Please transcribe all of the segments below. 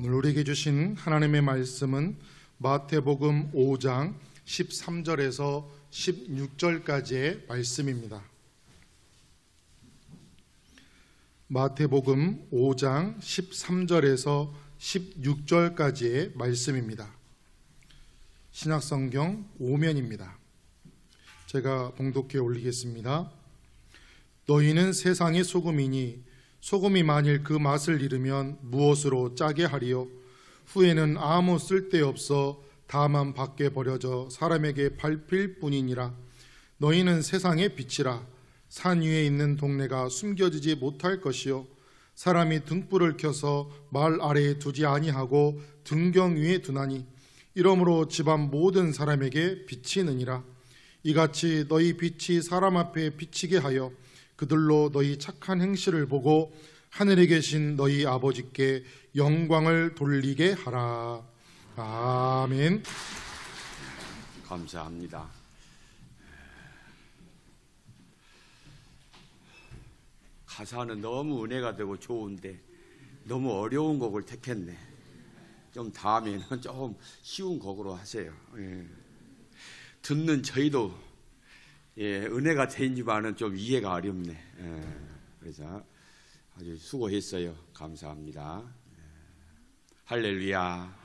오늘 우리에게 주신 하나님의 말씀은 마태복음 5장 13절에서 16절까지의 말씀입니다. 마태복음 5장 13절에서 16절까지의 말씀입니다. 신약성경 5면입니다. 제가 봉독해 올리겠습니다. 너희는 세상의 소금이니 소금이 만일 그 맛을 잃으면 무엇으로 짜게 하리요? 후에는 아무 쓸데없어 다만 밖에 버려져 사람에게 밟힐 뿐이니라. 너희는 세상의 빛이라. 산 위에 있는 동네가 숨겨지지 못할 것이요 사람이 등불을 켜서 말 아래에 두지 아니하고 등경 위에 두나니 이러므로 집안 모든 사람에게 비치느니라. 이같이 너희 빛이 사람 앞에 비치게 하여 그들로 너희 착한 행실을 보고 하늘에 계신 너희 아버지께 영광을 돌리게 하라. 아멘. 감사합니다. 가사는 너무 은혜가 되고 좋은데 너무 어려운 곡을 택했네. 좀 다음에는 좀 쉬운 곡으로 하세요. 듣는 저희도 은혜가 되지만은 좀 이해가 어렵네. 그래서 아주 수고했어요. 감사합니다. 할렐루야.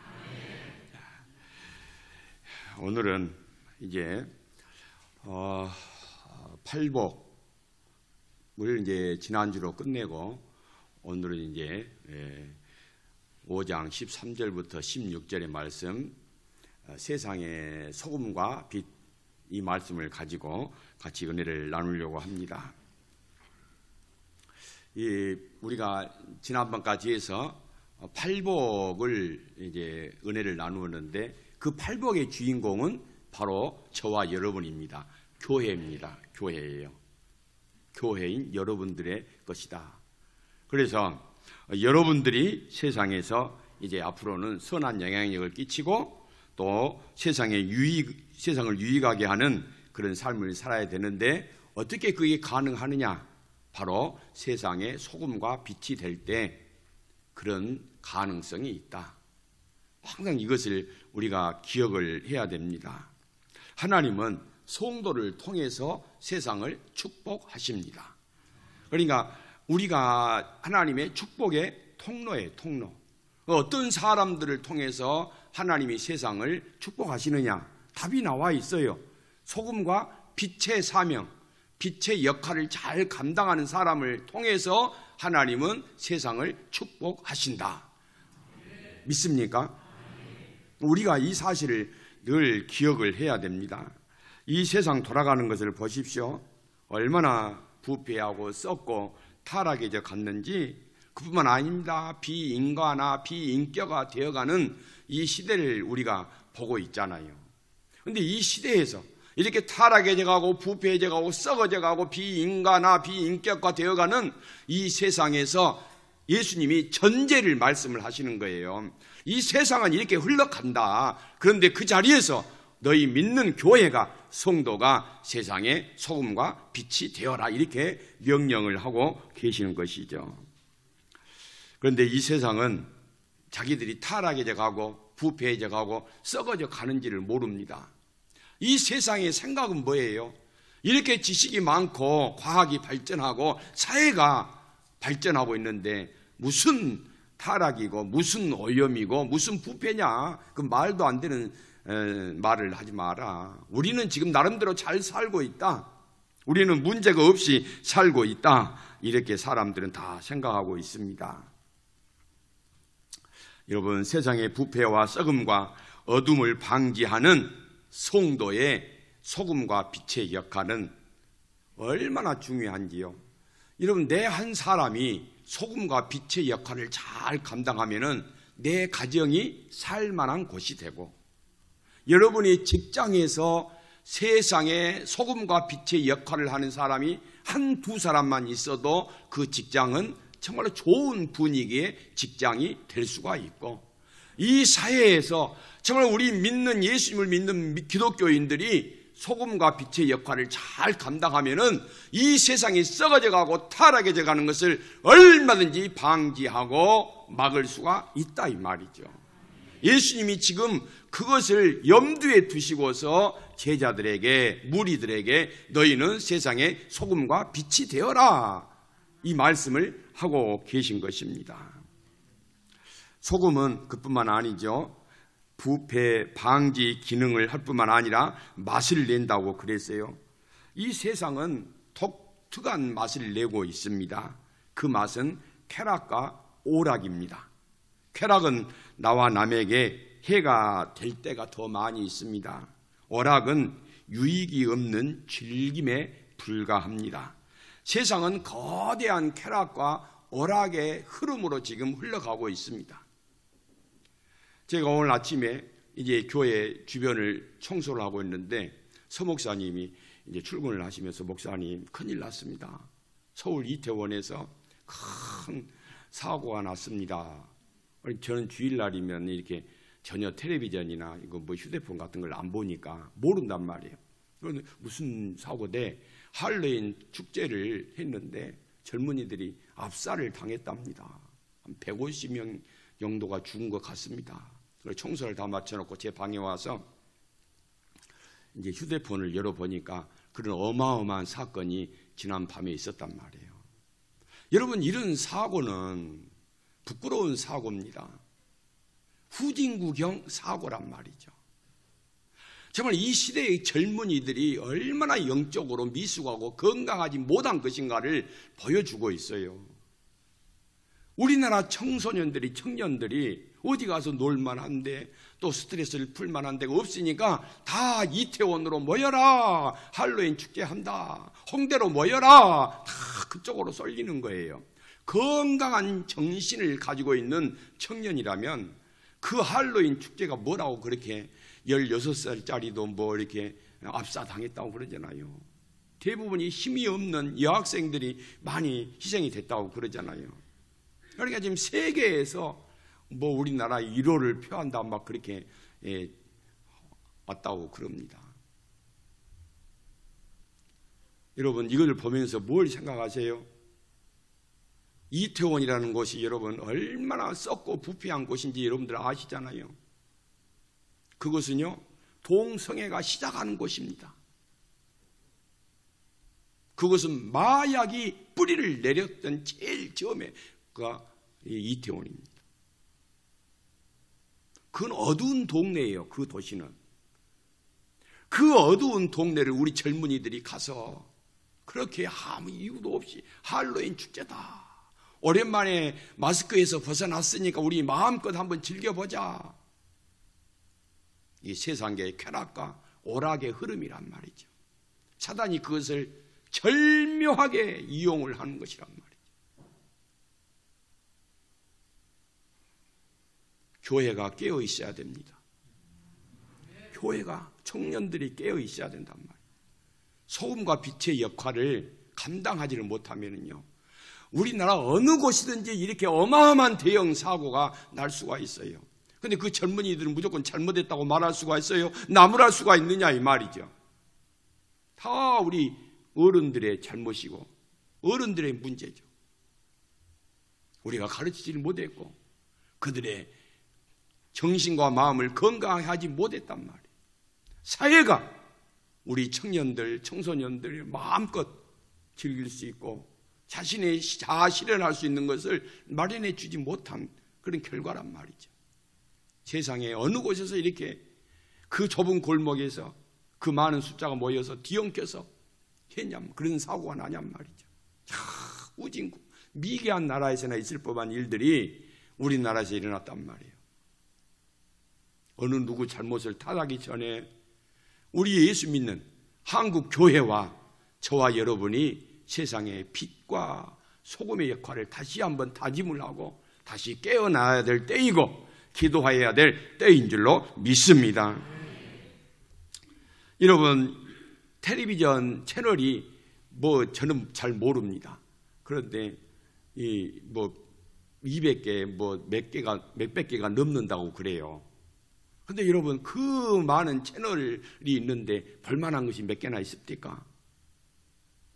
오늘은 이제 팔복을 이제 지난주로 끝내고 오늘은 이제 5장 13절부터 16절의 말씀, 세상의 소금과 빛, 이 말씀을 가지고 같이 은혜를 나누려고 합니다. 우리가 지난번까지 해서 팔복을 이제 은혜를 나누었는데 그 팔복의 주인공은 바로 저와 여러분입니다. 교회입니다. 교회예요. 교회인 여러분들의 것이다. 그래서 여러분들이 세상에서 이제 앞으로는 선한 영향력을 끼치고 또 세상을 유익하게 하는 그런 삶을 살아야 되는데 어떻게 그게 가능하느냐? 바로 세상의 소금과 빛이 될 때 그런 가능성이 있다. 항상 이것을 우리가 기억을 해야 됩니다. 하나님은 성도를 통해서 세상을 축복하십니다. 그러니까 우리가 하나님의 축복의 통로예요. 통로. 어떤 사람들을 통해서 하나님이 세상을 축복하시느냐? 답이 나와 있어요. 소금과 빛의 사명, 빛의 역할을 잘 감당하는 사람을 통해서 하나님은 세상을 축복하신다. 믿습니까? 우리가 이 사실을 늘 기억을 해야 됩니다. 이 세상 돌아가는 것을 보십시오. 얼마나 부패하고 썩고 타락해져 갔는지. 그뿐만 아닙니다. 비인간화, 비인격화 되어가는 이 시대를 우리가 보고 있잖아요. 그런데 이 시대에서 이렇게 타락해져 가고 부패해져 가고 썩어져 가고 비인간화, 비인격화 되어가는 이 세상에서 예수님이 전제를 말씀을 하시는 거예요. 이 세상은 이렇게 흘러간다. 그런데 그 자리에서 너희 믿는 교회가, 성도가 세상의 소금과 빛이 되어라. 이렇게 명령을 하고 계시는 것이죠. 그런데 이 세상은 자기들이 타락해져 가고 부패해져 가고 썩어져 가는지를 모릅니다. 이 세상의 생각은 뭐예요? 이렇게 지식이 많고 과학이 발전하고 사회가 발전하고 있는데 무슨 타락이고 무슨 오염이고 무슨 부패냐? 그 말도 안 되는 말을 하지 마라. 우리는 지금 나름대로 잘 살고 있다. 우리는 문제가 없이 살고 있다. 이렇게 사람들은 다 생각하고 있습니다. 여러분, 세상의 부패와 썩음과 어둠을 방지하는 성도의 소금과 빛의 역할은 얼마나 중요한지요. 여러분, 내 한 사람이 소금과 빛의 역할을 잘 감당하면은 내 가정이 살만한 곳이 되고, 여러분이 직장에서 세상에 소금과 빛의 역할을 하는 사람이 한두 사람만 있어도 그 직장은 정말로 좋은 분위기의 직장이 될 수가 있고, 이 사회에서 정말 우리 믿는 예수님을 믿는 기독교인들이 소금과 빛의 역할을 잘 감당하면은 이 세상이 썩어져 가고 타락해져 가는 것을 얼마든지 방지하고 막을 수가 있다 이 말이죠. 예수님이 지금 그것을 염두에 두시고서 제자들에게, 무리들에게 너희는 세상의 소금과 빛이 되어라 이 말씀을 하고 계신 것입니다. 소금은 그뿐만 아니죠. 부패 방지 기능을 할 뿐만 아니라 맛을 낸다고 그랬어요. 이 세상은 독특한 맛을 내고 있습니다. 그 맛은 쾌락과 오락입니다. 쾌락은 나와 남에게 해가 될 때가 더 많이 있습니다. 오락은 유익이 없는 즐김에 불과합니다. 세상은 거대한 쾌락과 오락의 흐름으로 지금 흘러가고 있습니다. 제가 오늘 아침에 이제 교회 주변을 청소를 하고 있는데 서 목사님이 이제 출근을 하시면서 목사님 큰일 났습니다. 서울 이태원에서 큰 사고가 났습니다. 저는 주일날이면 이렇게 전혀 텔레비전이나 이거 뭐 휴대폰 같은 걸 안 보니까 모른단 말이에요. 그런데 무슨 사고인데 할로윈 축제를 했는데 젊은이들이 압살을 당했답니다. 한 150명 정도가 죽은 것 같습니다. 그래서 청소를 다 마쳐놓고 제 방에 와서 이제 휴대폰을 열어보니까 그런 어마어마한 사건이 지난 밤에 있었단 말이에요. 여러분, 이런 사고는 부끄러운 사고입니다. 후진국형 사고란 말이죠. 정말 이 시대의 젊은이들이 얼마나 영적으로 미숙하고 건강하지 못한 것인가를 보여주고 있어요. 우리나라 청소년들이, 청년들이 어디 가서 놀만한데 또 스트레스를 풀만한 데가 없으니까 다 이태원으로 모여라, 할로윈 축제한다, 홍대로 모여라, 다 그쪽으로 쏠리는 거예요. 건강한 정신을 가지고 있는 청년이라면 그 할로윈 축제가 뭐라고 그렇게 16살짜리도 뭐 이렇게 압사당했다고 그러잖아요. 대부분이 힘이 없는 여학생들이 많이 희생이 됐다고 그러잖아요. 그러니까 지금 세계에서 뭐 우리나라 1호를 표한다 막 그렇게 왔다고 그럽니다. 여러분, 이걸 보면서 뭘 생각하세요? 이태원이라는 곳이 여러분 얼마나 썩고 부패한 곳인지 여러분들 아시잖아요. 그것은요, 동성애가 시작하는 곳입니다. 그것은 마약이 뿌리를 내렸던 제일 처음에가 이태원입니다. 그건 어두운 동네예요. 그 도시는. 그 어두운 동네를 우리 젊은이들이 가서 그렇게 아무 이유도 없이 할로윈 축제다, 오랜만에 마스크에서 벗어났으니까 우리 마음껏 한번 즐겨보자, 이 세상의 쾌락과 오락의 흐름이란 말이죠. 사단이 그것을 절묘하게 이용을 하는 것이란 말이죠. 교회가 깨어 있어야 됩니다. 교회가, 청년들이 깨어 있어야 된단 말이에요. 소금과 빛의 역할을 감당하지를 못하면요, 우리나라 어느 곳이든지 이렇게 어마어마한 대형 사고가 날 수가 있어요. 근데 그 젊은이들은 무조건 잘못했다고 말할 수가 있어요? 나무랄 수가 있느냐 이 말이죠. 다 우리 어른들의 잘못이고 어른들의 문제죠. 우리가 가르치지를 못했고 그들의 정신과 마음을 건강하게 하지 못했단 말이에요. 사회가 우리 청년들, 청소년들을 마음껏 즐길 수 있고 자신의 자아 실현할 수 있는 것을 마련해 주지 못한 그런 결과란 말이죠. 세상에 어느 곳에서 이렇게 그 좁은 골목에서 그 많은 숫자가 모여서 뒤엉켜서 했냔, 그런 사고가 나냔 말이죠. 우진국, 미개한 나라에서나 있을 법한 일들이 우리나라에서 일어났단 말이에요. 어느 누구 잘못을 탓하기 전에 우리 예수 믿는 한국 교회와 저와 여러분이 세상의 빛과 소금의 역할을 다시 한번 다짐을 하고 다시 깨어나야 될 때이고 기도해야 될 때인 줄로 믿습니다. 여러분, 텔레비전 채널이 뭐 저는 잘 모릅니다. 그런데 이 뭐 200개 뭐 몇백 개가 넘는다고 그래요. 근데 여러분, 그 많은 채널이 있는데 볼만한 것이 몇 개나 있습니까?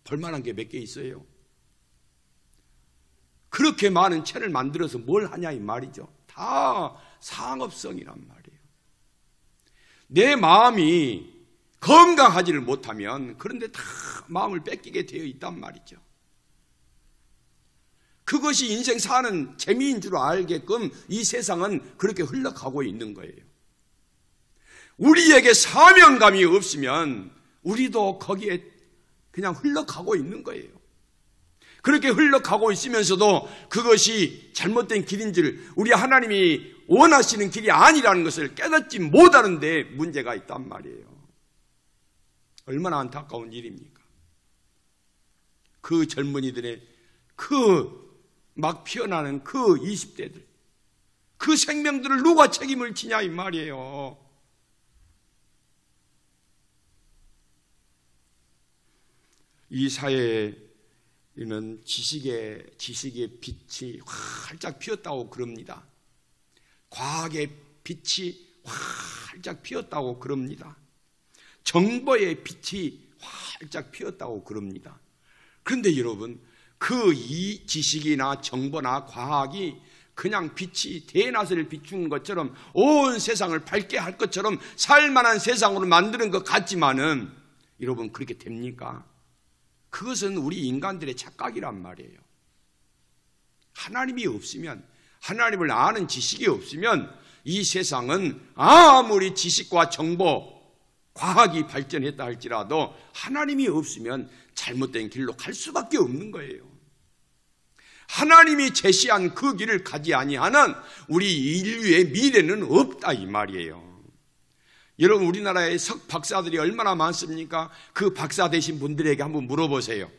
볼만한 게 몇 개 있어요? 그렇게 많은 채널 만들어서 뭘 하냐 이 말이죠. 다 상업성이란 말이에요. 내 마음이 건강하지를 못하면 그런데 다 마음을 뺏기게 되어 있단 말이죠. 그것이 인생 사는 재미인 줄 알게끔 이 세상은 그렇게 흘러가고 있는 거예요. 우리에게 사명감이 없으면 우리도 거기에 그냥 흘러가고 있는 거예요. 그렇게 흘러가고 있으면서도 그것이 잘못된 길인 줄, 우리 하나님이 원하시는 길이 아니라는 것을 깨닫지 못하는 데 문제가 있단 말이에요. 얼마나 안타까운 일입니까? 그 젊은이들의 막 피어나는 그 20대들, 그 생명들을 누가 책임을 지냐 이 말이에요. 이 사회에는 지식의 빛이 활짝 피었다고 그럽니다. 과학의 빛이 활짝 피었다고 그럽니다. 정보의 빛이 활짝 피었다고 그럽니다. 그런데 여러분, 이 지식이나 정보나 과학이 그냥 빛이 대낮을 비추는 것처럼 온 세상을 밝게 할 것처럼 살만한 세상으로 만드는 것 같지만은 여러분, 그렇게 됩니까? 그것은 우리 인간들의 착각이란 말이에요. 하나님이 없으면, 하나님을 아는 지식이 없으면 이 세상은 아무리 지식과 정보, 과학이 발전했다 할지라도 하나님이 없으면 잘못된 길로 갈 수밖에 없는 거예요. 하나님이 제시한 그 길을 가지 아니하는 우리 인류의 미래는 없다 이 말이에요. 여러분, 우리나라에 석 박사들이 얼마나 많습니까? 그 박사 되신 분들에게 한번 물어보세요.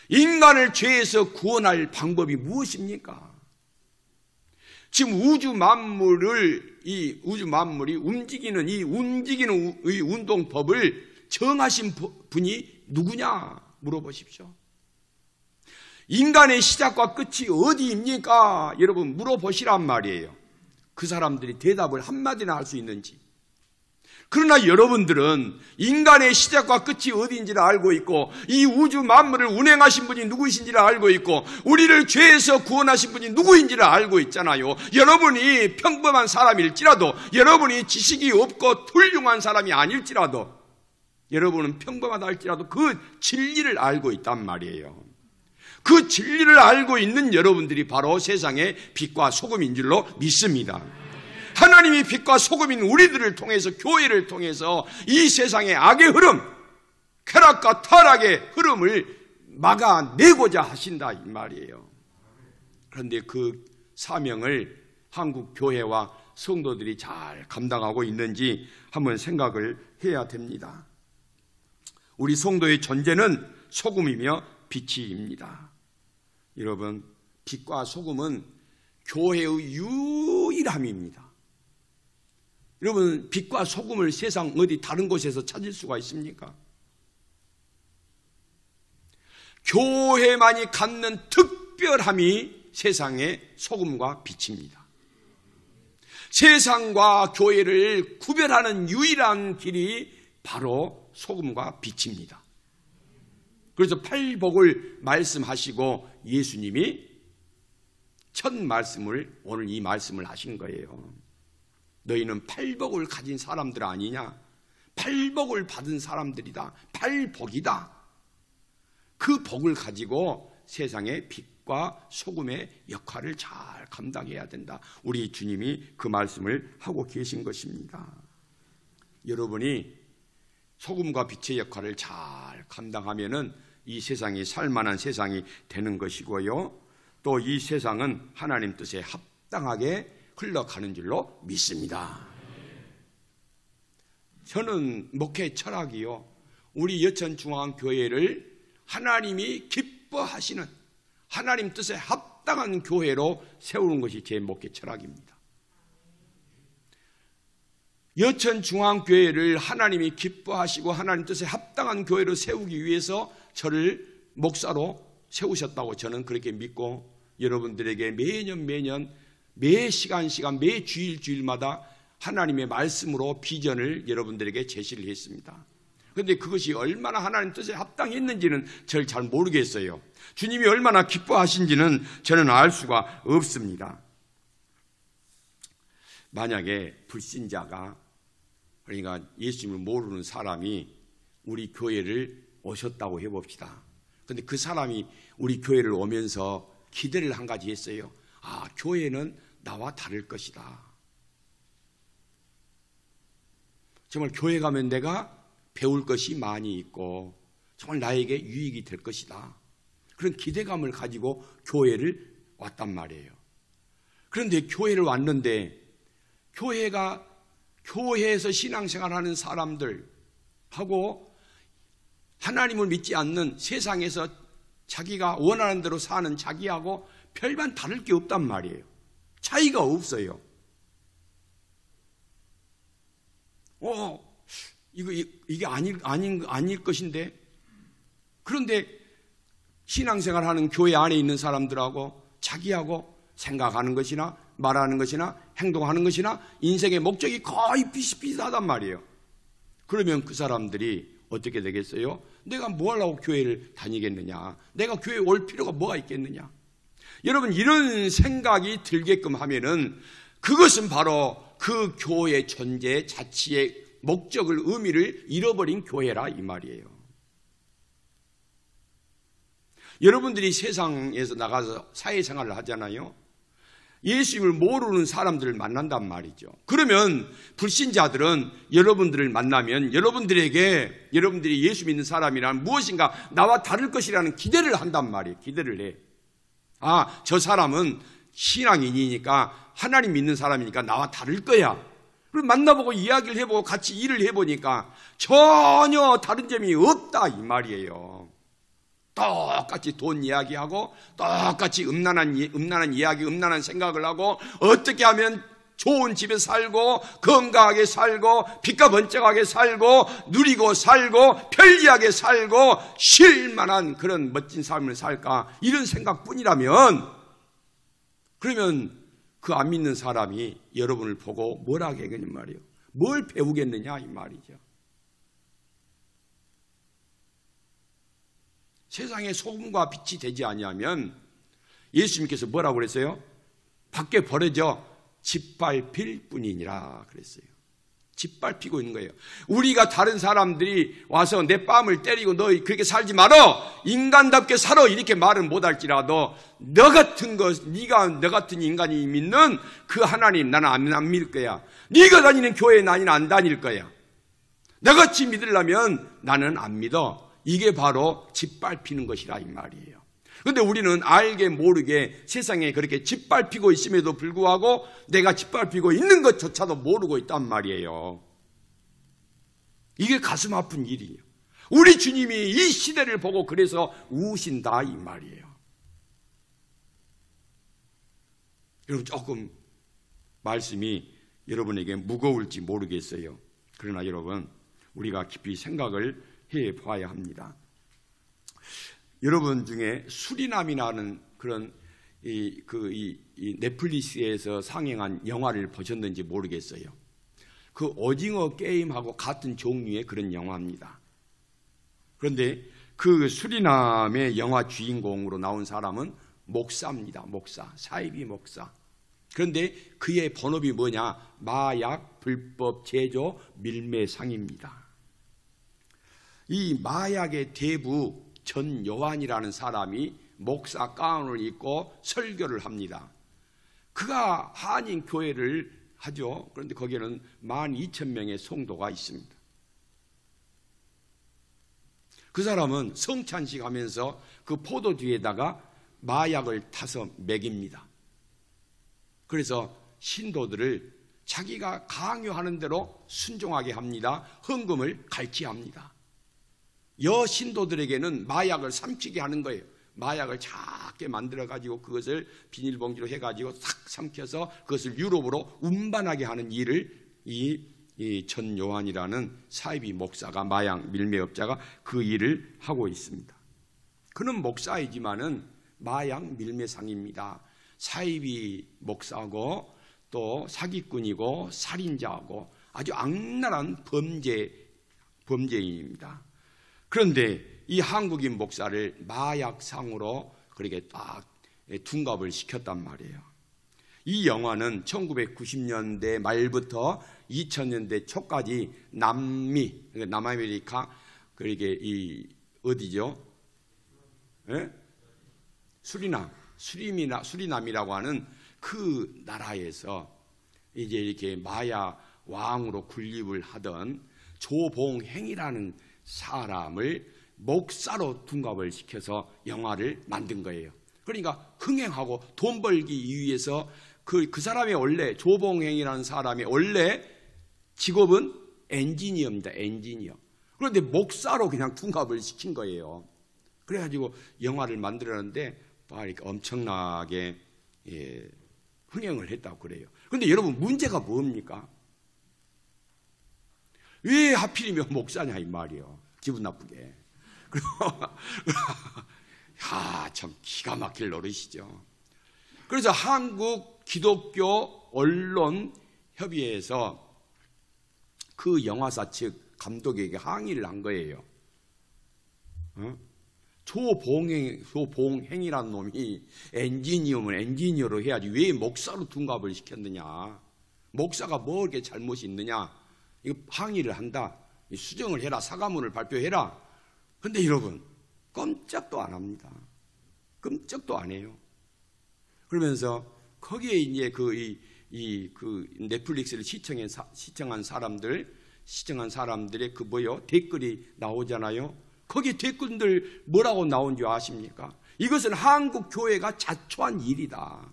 인간을 죄에서 구원할 방법이 무엇입니까? 지금 우주 만물이 움직이는 이 운동법을 정하신 분이 누구냐 물어보십시오. 인간의 시작과 끝이 어디입니까? 여러분, 물어보시란 말이에요. 그 사람들이 대답을 한마디나 할 수 있는지. 그러나 여러분들은 인간의 시작과 끝이 어디인지를 알고 있고, 이 우주 만물을 운행하신 분이 누구이신지를 알고 있고, 우리를 죄에서 구원하신 분이 누구인지를 알고 있잖아요. 여러분이 평범한 사람일지라도, 여러분이 지식이 없고 훌륭한 사람이 아닐지라도, 여러분은 평범하다 할지라도 그 진리를 알고 있단 말이에요. 그 진리를 알고 있는 여러분들이 바로 세상의 빛과 소금인 줄로 믿습니다. 하나님이 빛과 소금인 우리들을 통해서, 교회를 통해서 이 세상의 악의 흐름, 쾌락과 타락의 흐름을 막아내고자 하신다 이 말이에요. 그런데 그 사명을 한국 교회와 성도들이 잘 감당하고 있는지 한번 생각을 해야 됩니다. 우리 성도의 존재는 소금이며 빛이입니다. 여러분, 빛과 소금은 교회의 유일함입니다. 여러분, 빛과 소금을 세상 어디 다른 곳에서 찾을 수가 있습니까? 교회만이 갖는 특별함이 세상의 소금과 빛입니다. 세상과 교회를 구별하는 유일한 길이 바로 소금과 빛입니다. 그래서 팔복을 말씀하시고 예수님이 첫 말씀을, 오늘 이 말씀을 하신 거예요. 너희는 팔복을 가진 사람들 아니냐? 팔복을 받은 사람들이다. 팔복이다. 그 복을 가지고 세상의 빛과 소금의 역할을 잘 감당해야 된다. 우리 주님이 그 말씀을 하고 계신 것입니다. 여러분이 소금과 빛의 역할을 잘 감당하면은 이 세상이 살만한 세상이 되는 것이고요. 또 이 세상은 하나님 뜻에 합당하게 흘러가는 줄로 믿습니다. 저는 목회 철학이요, 우리 여천중앙교회를 하나님이 기뻐하시는 하나님 뜻에 합당한 교회로 세우는 것이 제 목회 철학입니다. 여천중앙교회를 하나님이 기뻐하시고 하나님 뜻에 합당한 교회로 세우기 위해서 저를 목사로 세우셨다고 저는 그렇게 믿고, 여러분들에게 매년 매 시간 매 주일마다 하나님의 말씀으로 비전을 여러분들에게 제시를 했습니다. 그런데 그것이 얼마나 하나님 뜻에 합당했는지는 저를 잘 모르겠어요. 주님이 얼마나 기뻐하신지는 저는 알 수가 없습니다. 만약에 불신자가, 그러니까 예수님을 모르는 사람이 우리 교회를 오셨다고 해봅시다. 그런데 그 사람이 우리 교회를 오면서 기대를 한 가지 했어요. 아, 교회는 나와 다를 것이다. 정말 교회 가면 내가 배울 것이 많이 있고 정말 나에게 유익이 될 것이다. 그런 기대감을 가지고 교회를 왔단 말이에요. 그런데 교회를 왔는데 교회에서 신앙생활하는 사람들하고 하나님을 믿지 않는 세상에서 자기가 원하는 대로 사는 자기하고 별반 다를 게 없단 말이에요. 차이가 없어요. 이게 아닐 것인데. 그런데 신앙생활 하는 교회 안에 있는 사람들하고 자기하고 생각하는 것이나 말하는 것이나 행동하는 것이나 인생의 목적이 거의 비슷비슷하단 말이에요. 그러면 그 사람들이 어떻게 되겠어요? 내가 뭐 하려고 교회를 다니겠느냐? 내가 교회에 올 필요가 뭐가 있겠느냐? 여러분, 이런 생각이 들게끔 하면은 그것은 바로 그 교회 존재 자체의 목적을, 의미를 잃어버린 교회라 이 말이에요. 여러분들이 세상에서 나가서 사회생활을 하잖아요. 예수님을 모르는 사람들을 만난단 말이죠. 그러면 불신자들은 여러분들을 만나면 여러분들이 예수 믿는 사람이라면 무엇인가 나와 다를 것이라는 기대를 한단 말이에요. 기대를 해. 아, 저 사람은 신앙인이니까, 하나님 믿는 사람이니까 나와 다를 거야. 그리고 만나보고 이야기를 해보고 같이 일을 해보니까 전혀 다른 점이 없다 이 말이에요. 똑같이 돈 이야기하고 똑같이 음란한 이야기, 음란한 생각을 하고 어떻게 하면 좋은 집에 살고 건강하게 살고 빛과 번쩍하게 살고 누리고 살고 편리하게 살고 쉴만한 그런 멋진 삶을 살까, 이런 생각뿐이라면, 그러면 그 안 믿는 사람이 여러분을 보고 뭘 하겠느냐 말이에요. 뭘 배우겠느냐 이 말이죠. 세상에 소금과 빛이 되지 아니하면 예수님께서 뭐라고 그랬어요? 밖에 버려져 짓밟힐 뿐이니라 그랬어요. 짓밟히고 있는 거예요. 우리가 다른 사람들이 와서 내 뺨을 때리고 너 그렇게 살지 말어, 인간답게 살아, 이렇게 말은 못할지라도 네가 너 같은 인간이 믿는 그 하나님 나는 안 믿을 거야. 네가 다니는 교회 나는 안 다닐 거야. 너같이 믿으려면 나는 안 믿어. 이게 바로 짓밟히는 것이라 이 말이에요. 그런데 우리는 알게 모르게 세상에 그렇게 짓밟히고 있음에도 불구하고 내가 짓밟히고 있는 것조차도 모르고 있단 말이에요. 이게 가슴 아픈 일이에요. 우리 주님이 이 시대를 보고 그래서 우신다 이 말이에요. 여러분, 조금 말씀이 여러분에게 무거울지 모르겠어요. 그러나 여러분, 우리가 깊이 생각을 해 봐야 합니다. 여러분 중에 수리남이라는 그런 넷플릭스에서 상영한 영화를 보셨는지 모르겠어요. 그 오징어 게임하고 같은 종류의 그런 영화입니다. 그런데 그 수리남의 영화 주인공으로 나온 사람은 목사입니다. 목사, 사이비 목사. 그런데 그의 본업이 뭐냐? 마약 불법 제조 밀매상입니다. 이 마약의 대부 전 요한이라는 사람이 목사 가운을 입고 설교를 합니다. 그가 한인 교회를 하죠. 그런데 거기에는 12,000명의 성도가 있습니다. 그 사람은 성찬식 하면서 그 포도주에다가 마약을 타서 먹입니다. 그래서 신도들을 자기가 강요하는 대로 순종하게 합니다. 헌금을 갈취합니다. 여신도들에게는 마약을 삼키게 하는 거예요. 마약을 작게 만들어가지고 그것을 비닐봉지로 해가지고 싹 삼켜서 그것을 유럽으로 운반하게 하는 일을 이 전 요한이라는 사이비 목사가, 마약 밀매업자가 그 일을 하고 있습니다. 그는 목사이지만은 마약 밀매상입니다. 사이비 목사고 또 사기꾼이고 살인자하고 아주 악랄한 범죄인입니다. 그런데 이 한국인 목사를 마약상으로 그렇게 딱 둔갑을 시켰단 말이에요. 이 영화는 1990년대 말부터 2000년대 초까지 남아메리카, 그러게 이 어디죠? 예? 수리남이라고 하는 그 나라에서 이제 이렇게 마약 왕으로 군림을 하던 조봉행이라는 사람을 목사로 둔갑을 시켜서 영화를 만든 거예요. 그러니까 흥행하고 돈 벌기 위해서 그 사람의 원래 조봉행이라는 사람의 원래 직업은 엔지니어입니다. 엔지니어. 그런데 목사로 그냥 둔갑을 시킨 거예요. 그래가지고 영화를 만들었는데 이렇게 엄청나게 흥행을 했다고 그래요. 그런데 여러분 문제가 뭡니까? 왜 하필이면 목사냐 이 말이에요. 기분 나쁘게. 참 기가 막힐 노릇이죠. 그래서 한국 기독교 언론 협의회에서 그 영화사 측 감독에게 항의를 한 거예요. 조봉행이라는 놈이 엔지니어면 엔지니어로 해야지 왜 목사로 둔갑을 시켰느냐. 목사가 뭐 이렇게 잘못이 있느냐. 이거 항의를 한다. 수정을 해라. 사과문을 발표해라. 그런데 여러분 꼼짝도 안 합니다. 꼼짝도 안 해요. 그러면서 거기에 이제 그 넷플릭스를 시청한 사람들의 그 댓글이 나오잖아요. 거기 댓글들 뭐라고 나온 줄 아십니까? 이것은 한국 교회가 자초한 일이다.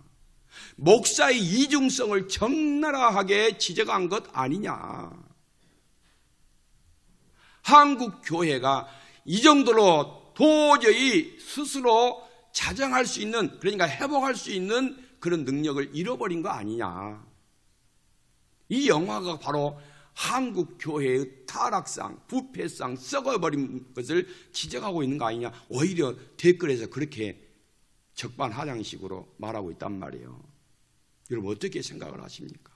목사의 이중성을 적나라하게 지적한 것 아니냐. 한국 교회가 이 정도로 도저히 스스로 자정할 수 있는, 그러니까 회복할 수 있는 그런 능력을 잃어버린 거 아니냐. 이 영화가 바로 한국 교회의 타락상, 부패상, 썩어버린 것을 지적하고 있는 거 아니냐. 오히려 댓글에서 그렇게 적반하장식으로 말하고 있단 말이에요. 여러분 어떻게 생각을 하십니까?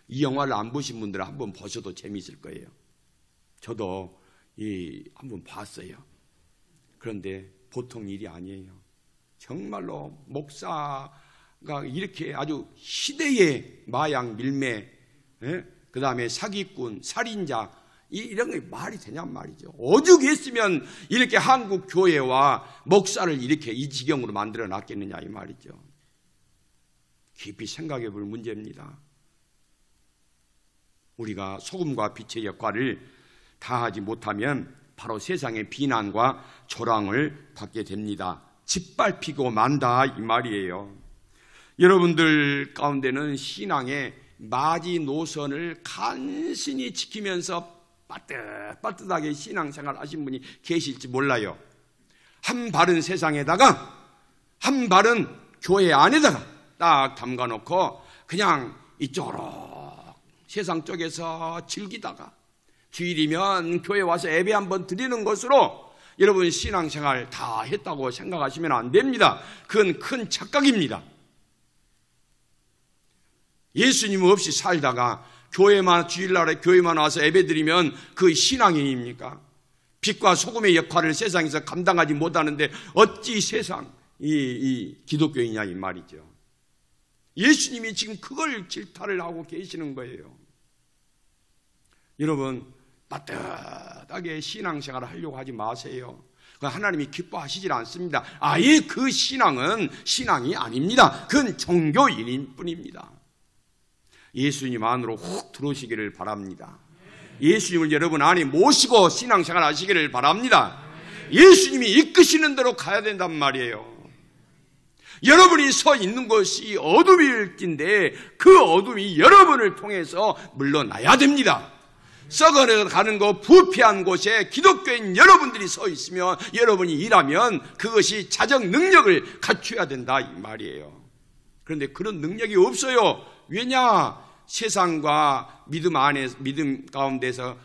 이 영화를 안 보신 분들은 한번 보셔도 재미있을 거예요. 저도 한번 봤어요. 그런데 보통 일이 아니에요. 정말로 목사가 이렇게 아주 시대의 마약 밀매, 그 다음에 사기꾼, 살인자, 이런 게 말이 되냔 말이죠. 오죽했으면 이렇게 한국 교회와 목사를 이렇게 이 지경으로 만들어 놨겠느냐 이 말이죠. 깊이 생각해 볼 문제입니다. 우리가 소금과 빛의 역할을 다하지 못하면 바로 세상의 비난과 조랑을 받게 됩니다. 짓밟히고 만다 이 말이에요. 여러분들 가운데는 신앙의 마지노선을 간신히 지키면서 빠뜻빠뜻하게 신앙생활 하신 분이 계실지 몰라요. 한 발은 세상에다가 한 발은 교회 안에다가 딱 담가놓고 그냥 이쪽으로 세상 쪽에서 즐기다가 주일이면 교회 와서 예배 한번 드리는 것으로 여러분 신앙생활 다 했다고 생각하시면 안 됩니다. 그건 큰 착각입니다. 예수님 없이 살다가 주일날에 교회만 와서 예배드리면 그 신앙인입니까? 빛과 소금의 역할을 세상에서 감당하지 못하는데 어찌 세상 이 기독교이냐 이 말이죠. 예수님이 지금 그걸 질타를 하고 계시는 거예요. 여러분 따뜻하게 신앙생활을 하려고 하지 마세요. 하나님이 기뻐하시질 않습니다. 아예 그 신앙은 신앙이 아닙니다. 그건 종교인일 뿐입니다. 예수님 안으로 훅 들어오시기를 바랍니다. 예수님을 여러분 안에 모시고 신앙생활 하시기를 바랍니다. 예수님이 이끄시는 대로 가야 된단 말이에요. 여러분이 서 있는 것이 어둠일진데 그 어둠이 여러분을 통해서 물러나야 됩니다. 썩어가는 거 부패한 곳에 기독교인 여러분들이 서 있으면 여러분이 일하면 그것이 자정 능력을 갖춰야 된다 이 말이에요. 그런데 그런 능력이 없어요. 왜냐? 세상과 믿음 가운데서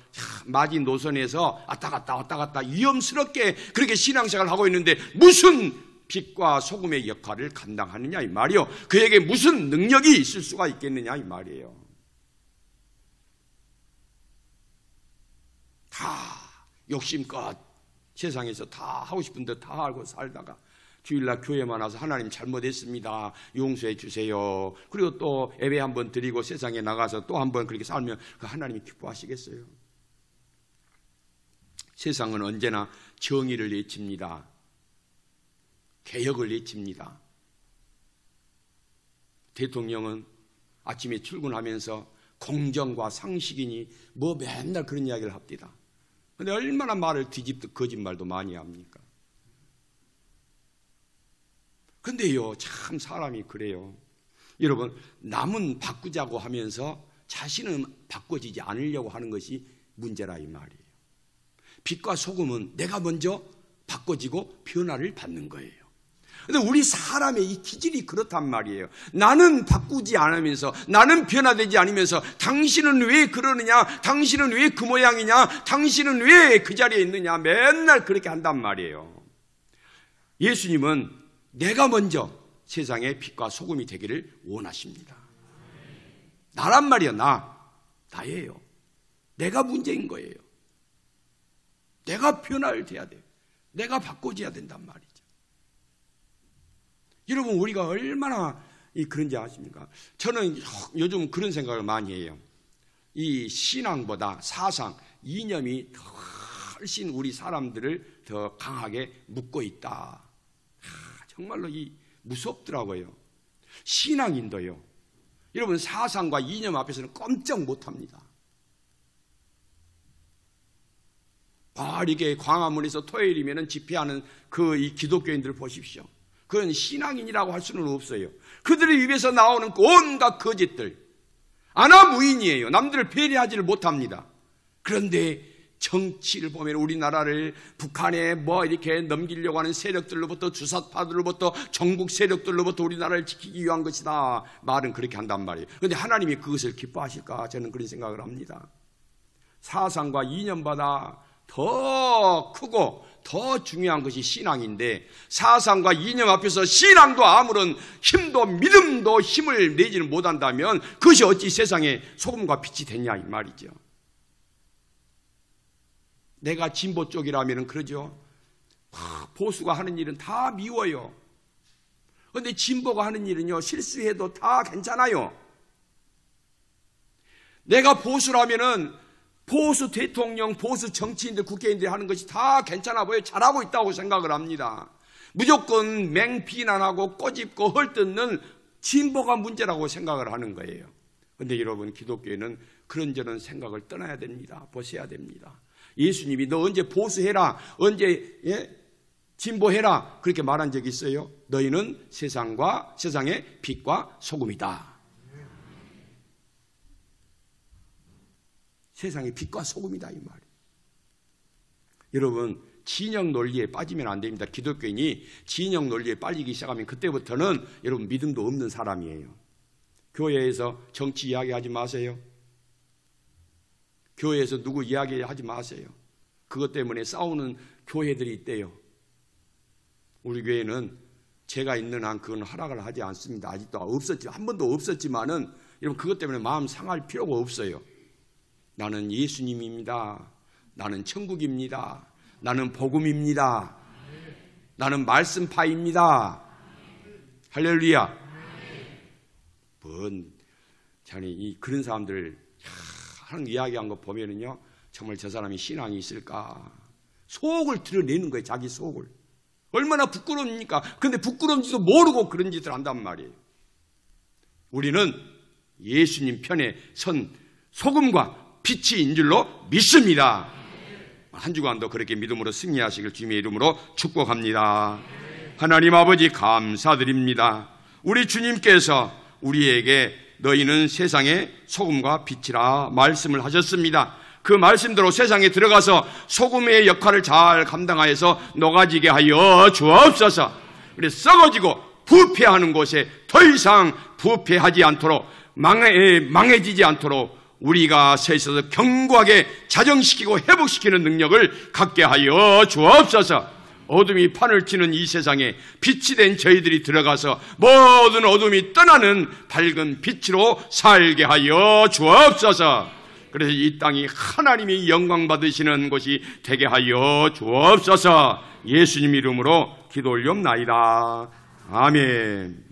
마지노선에서 왔다 갔다 위험스럽게 그렇게 신앙생활을 하고 있는데 무슨 빛과 소금의 역할을 감당하느냐 이 말이요. 그에게 무슨 능력이 있을 수가 있겠느냐 이 말이에요. 다 욕심껏 세상에서 다 하고 싶은 데 다 알고 살다가 주일날 교회만 와서 하나님 잘못했습니다, 용서해 주세요, 그리고 또 예배 한번 드리고 세상에 나가서 또 한번 그렇게 살면 그 하나님이 기뻐하시겠어요? 세상은 언제나 정의를 외칩니다. 개혁을 외칩니다. 대통령은 아침에 출근하면서 공정과 상식이니 뭐 맨날 그런 이야기를 합니다. 그런데 얼마나 말을 뒤집듯 거짓말도 많이 합니까? 근데요, 참 사람이 그래요. 여러분, 남은 바꾸자고 하면서 자신은 바꿔지지 않으려고 하는 것이 문제라 이 말이에요. 빛과 소금은 내가 먼저 바꿔지고 변화를 받는 거예요. 근데 우리 사람의 이 기질이 그렇단 말이에요. 나는 바꾸지 않으면서, 나는 변화되지 않으면서 당신은 왜 그러느냐, 당신은 왜 그 모양이냐, 당신은 왜 그 자리에 있느냐, 맨날 그렇게 한단 말이에요. 예수님은 내가 먼저 세상의 빛과 소금이 되기를 원하십니다. 나란 말이야. 나예요. 내가 문제인 거예요. 내가 변화를 돼야 돼요. 내가 바꿔줘야 된단 말이죠. 여러분, 우리가 얼마나 그런지 아십니까? 저는 요즘 그런 생각을 많이 해요. 이 신앙보다 사상, 이념이 훨씬 우리 사람들을 더 강하게 묶고 있다. 정말로 무섭더라고요. 신앙인도요, 여러분, 사상과 이념 앞에서는 꼼짝 못합니다. 이렇게 광화문에서 토요일이면 집회하는 이 기독교인들을 보십시오. 그건 신앙인이라고 할 수는 없어요. 그들의 입에서 나오는 온갖 거짓들, 아나무인이에요. 남들을 배려하지를 못합니다. 그런데 정치를 보면 우리나라를 북한에 이렇게 넘기려고 하는 세력들로부터, 주사파들로부터, 전국 세력들로부터 우리나라를 지키기 위한 것이다, 말은 그렇게 한단 말이에요. 그런데 하나님이 그것을 기뻐하실까? 저는 그런 생각을 합니다. 사상과 이념보다 더 크고 더 중요한 것이 신앙인데, 사상과 이념 앞에서 신앙도 아무런 힘도 믿음도 힘을 내지는 못한다면 그것이 어찌 세상에 소금과 빛이 되냐 이 말이죠. 내가 진보 쪽이라면 그러죠. 보수가 하는 일은 다 미워요. 그런데 진보가 하는 일은요, 실수해도 다 괜찮아요. 내가 보수라면은 보수 대통령, 보수 정치인들, 국회의원들이 하는 것이 다 괜찮아 보여, 잘하고 있다고 생각을 합니다. 무조건 맹비난하고 꼬집고 헐뜯는 진보가 문제라고 생각을 하는 거예요. 그런데 여러분, 기독교에는 그런저런 생각을 떠나야 됩니다. 벗어야 됩니다. 예수님이 너 언제 보수해라, 언제 진보해라 그렇게 말한 적이 있어요? 너희는 세상의 빛과 소금이다. 세상의 빛과 소금이다 이 말이에요. 여러분, 진영 논리에 빠지면 안 됩니다. 기독교인이 진영 논리에 빠지기 시작하면 그때부터는 여러분 믿음도 없는 사람이에요. 교회에서 정치 이야기하지 마세요. 교회에서 누구 이야기하지 마세요. 그것 때문에 싸우는 교회들이 있대요. 우리 교회는 제가 있는 한 그건 허락을 하지 않습니다. 아직도 한 번도 없었지만은 여러분, 그것 때문에 마음 상할 필요가 없어요. 나는 예수님입니다. 나는 천국입니다. 나는 복음입니다. 나는 말씀파입니다. 할렐루야. 그런 사람들 하는 이야기한 거 보면은요, 정말 저 사람이 신앙이 있을까? 속을 드러내는 거예요, 자기 속을. 얼마나 부끄럽습니까? 그런데 부끄러운지도 모르고 그런 짓을 한단 말이에요. 우리는 예수님 편에 선 소금과 빛인 줄로 믿습니다. 한 주간도 그렇게 믿음으로 승리하시길 주님의 이름으로 축복합니다. 하나님 아버지, 감사드립니다. 우리 주님께서 우리에게 너희는 세상의 소금과 빛이라 말씀을 하셨습니다. 그 말씀대로 세상에 들어가서 소금의 역할을 잘 감당하여서 녹아지게 하여 주옵소서. 그래서 썩어지고 부패하는 곳에 더 이상 부패하지 않도록, 망해지지 않도록 우리가 서 있어서 견고하게 자정시키고 회복시키는 능력을 갖게 하여 주옵소서. 어둠이 판을 치는 이 세상에 빛이 된 저희들이 들어가서 모든 어둠이 떠나는 밝은 빛으로 살게 하여 주옵소서. 그래서 이 땅이 하나님이 영광 받으시는 곳이 되게 하여 주옵소서. 예수님 이름으로 기도 올리옵나이다. 아멘.